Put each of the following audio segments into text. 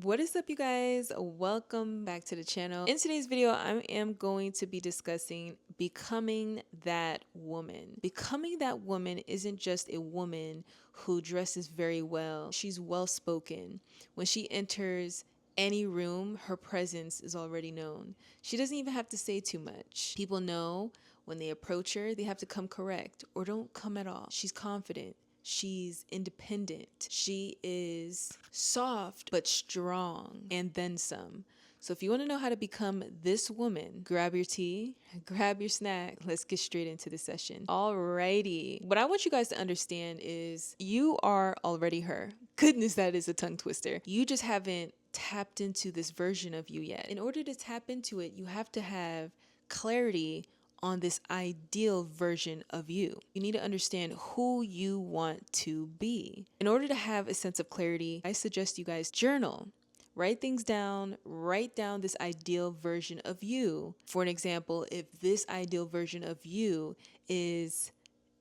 What is up, you guys? Welcome back to the channel. In today's video, I am going to be discussing becoming that woman. Becoming that woman isn't just a woman who dresses very well. She's well spoken. When she enters any room, her presence is already known. She doesn't even have to say too much. People know when they approach her, they have to come correct or don't come at all. She's confident. She's independent. She is soft but strong, and then some. So if you want to know how to become this woman, grab your tea, grab your snack. Let's get straight into the session. Alrighty. What I want you guys to understand is you are already her. Goodness, that is a tongue twister. You just haven't tapped into this version of you yet. In order to tap into it, you have to have clarity on this ideal version of you. You need to understand who you want to be. In order to have a sense of clarity, I suggest you guys journal. Write things down, write down this ideal version of you. For an example, if this ideal version of you is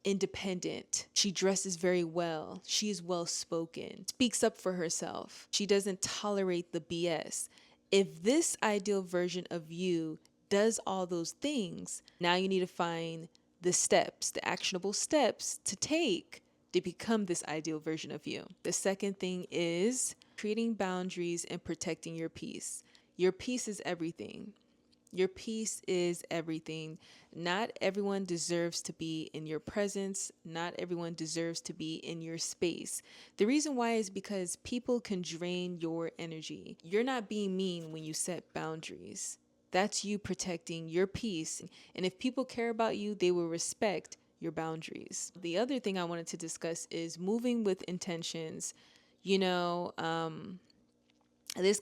independent, she dresses very well, she is well spoken, speaks up for herself, she doesn't tolerate the BS. If this ideal version of you does all those things, now you need to find the steps, the actionable steps to take to become this ideal version of you. The second thing is creating boundaries and protecting your peace. Your peace is everything. Your peace is everything. Not everyone deserves to be in your presence. Not everyone deserves to be in your space. The reason why is because people can drain your energy. You're not being mean when you set boundaries. That's you protecting your peace. And if people care about you, they will respect your boundaries. The other thing I wanted to discuss is moving with intentions. This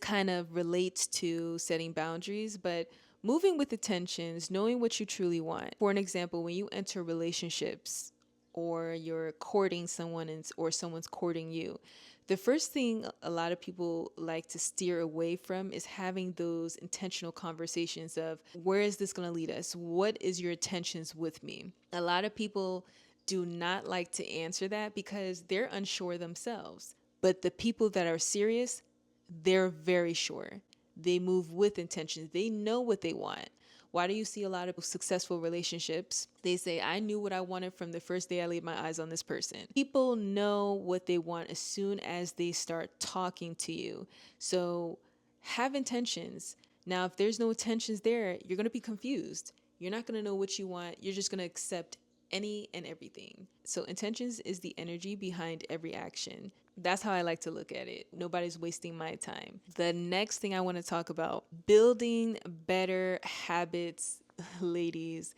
kind of relates to setting boundaries, but moving with intentions, knowing what you truly want. For an example, when you enter relationships or you're courting someone or someone's courting you, the first thing a lot of people like to steer away from is having those intentional conversations of, where is this going to lead us? What is your intentions with me? A lot of people do not like to answer that because they're unsure themselves. But the people that are serious, they're very sure. They move with intentions. They know what they want. Why do you see a lot of successful relationships? They say, I knew what I wanted from the first day I laid my eyes on this person. People know what they want as soon as they start talking to you. So have intentions. Now, if there's no intentions there, you're going to be confused. You're not going to know what you want. You're just going to accept any and everything. So intentions is the energy behind every action. That's how I like to look at it. Nobody's wasting my time. The next thing I want to talk about, building better habits. Ladies,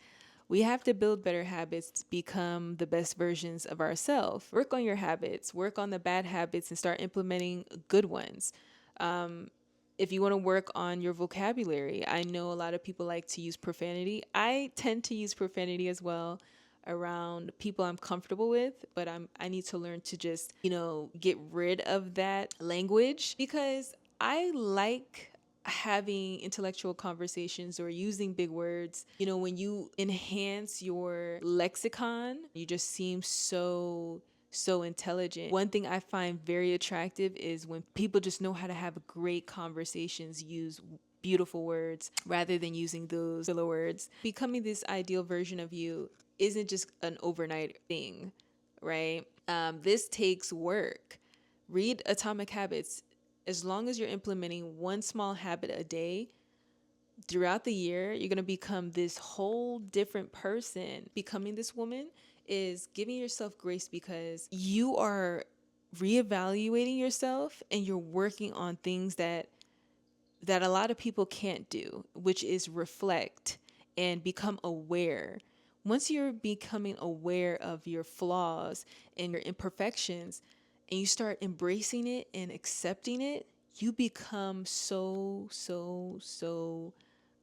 we have to build better habits to become the best versions of ourselves. Work on your habits, work on the bad habits, and start implementing good ones. If you want to work on your vocabulary, I know a lot of people like to use profanity. I tend to use profanity as well around people I'm comfortable with, but I need to learn to just, get rid of that language because I like having intellectual conversations or using big words. When you enhance your lexicon, you just seem so intelligent. One thing I find very attractive is when people just know how to have great conversations, use beautiful words rather than using those filler words. Becoming this ideal version of you isn't just an overnight thing, right? This takes work. Read Atomic Habits. As long as you're implementing one small habit a day, throughout the year, you're going to become this whole different person. Becoming this woman is giving yourself grace because you are reevaluating yourself and you're working on things that a lot of people can't do, which is reflect and become aware. Once you're becoming aware of your flaws and your imperfections and you start embracing it and accepting it, you become so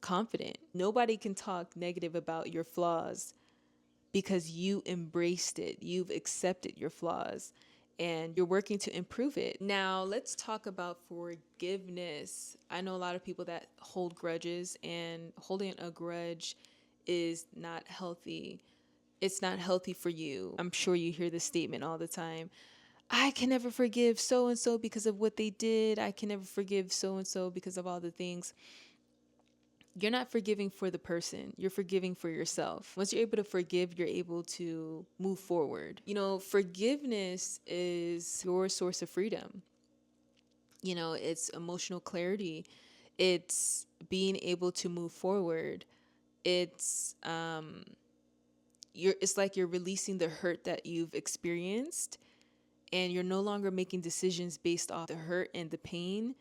confident. Nobody can talk negative about your flaws because you embraced it. You've accepted your flaws and you're working to improve it. Now, let's talk about forgiveness. I know a lot of people that hold grudges, and holding a grudge is not healthy. It's not healthy for you. I'm sure you hear this statement all the time. I can never forgive so and so because of what they did. I can never forgive so and so because of all the things. You're not forgiving for the person, you're forgiving for yourself. Once you're able to forgive, you're able to move forward. Forgiveness is your source of freedom. It's emotional clarity, it's being able to move forward. It's like you're releasing the hurt that you've experienced, and you're no longer making decisions based off the hurt and the pain,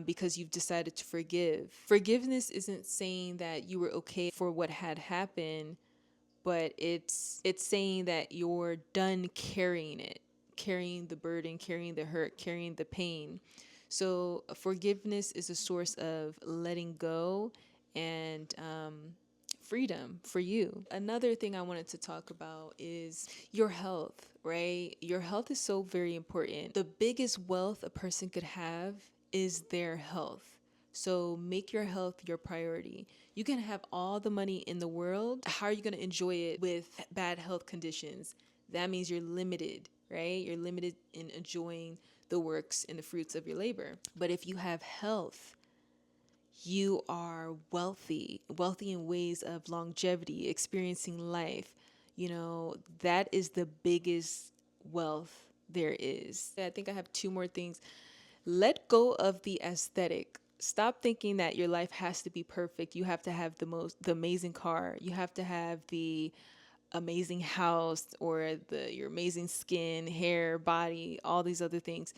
because you've decided to forgive. Forgiveness isn't saying that you were okay for what had happened, but it's saying that you're done carrying it, carrying the burden, carrying the hurt, carrying the pain. So forgiveness is a source of letting go and freedom for you. Another thing I wanted to talk about is your health, right? Your health is so very important. The biggest wealth a person could have is their health. So make your health your priority. You can have all the money in the world. How are you going to enjoy it with bad health conditions? That means you're limited, right? You're limited in enjoying the works and the fruits of your labor. But if you have health, you are wealthy in ways of longevity, experiencing life. That is the biggest wealth there is. I think I have two more things. Let go of the aesthetic. Stop thinking that your life has to be perfect. You have to have the amazing car. You have to have the amazing house, or your amazing skin, hair, body, all these other things.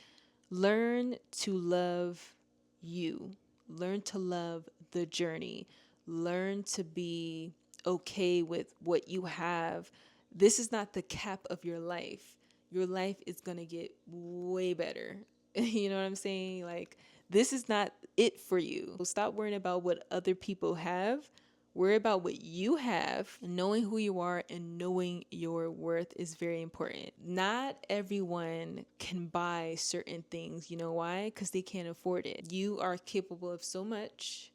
Learn to love you. Learn to love the journey. Learn to be okay with what you have. This is not the cap of your life. Your life is going to get way better. You know what I'm saying? Like, this is not it for you. So stop worrying about what other people have. Worry about what you have. Knowing who you are and knowing your worth is very important. Not everyone can buy certain things. You know why? Because they can't afford it. You are capable of so much.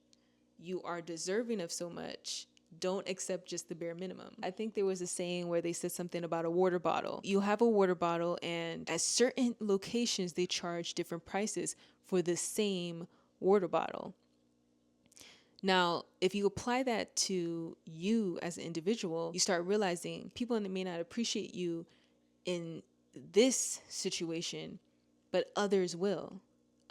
You are deserving of so much. Don't accept just the bare minimum. I think there was a saying where they said something about a water bottle. You have a water bottle, and at certain locations, they charge different prices for the same water bottle. Now, if you apply that to you as an individual, you start realizing people may not appreciate you in this situation, but others will.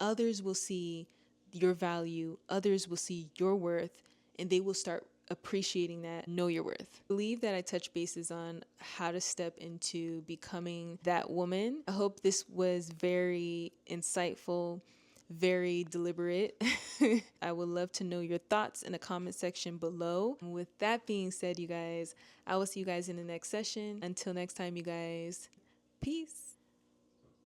Others will see your value, others will see your worth, and they will start appreciating that, know your worth. I believe that I touched bases on how to step into becoming that woman. I hope this was very insightful, very deliberate. I would love to know your thoughts in the comment section below. With that being said, you guys, I will see you guys in the next session. Until next time, you guys, peace.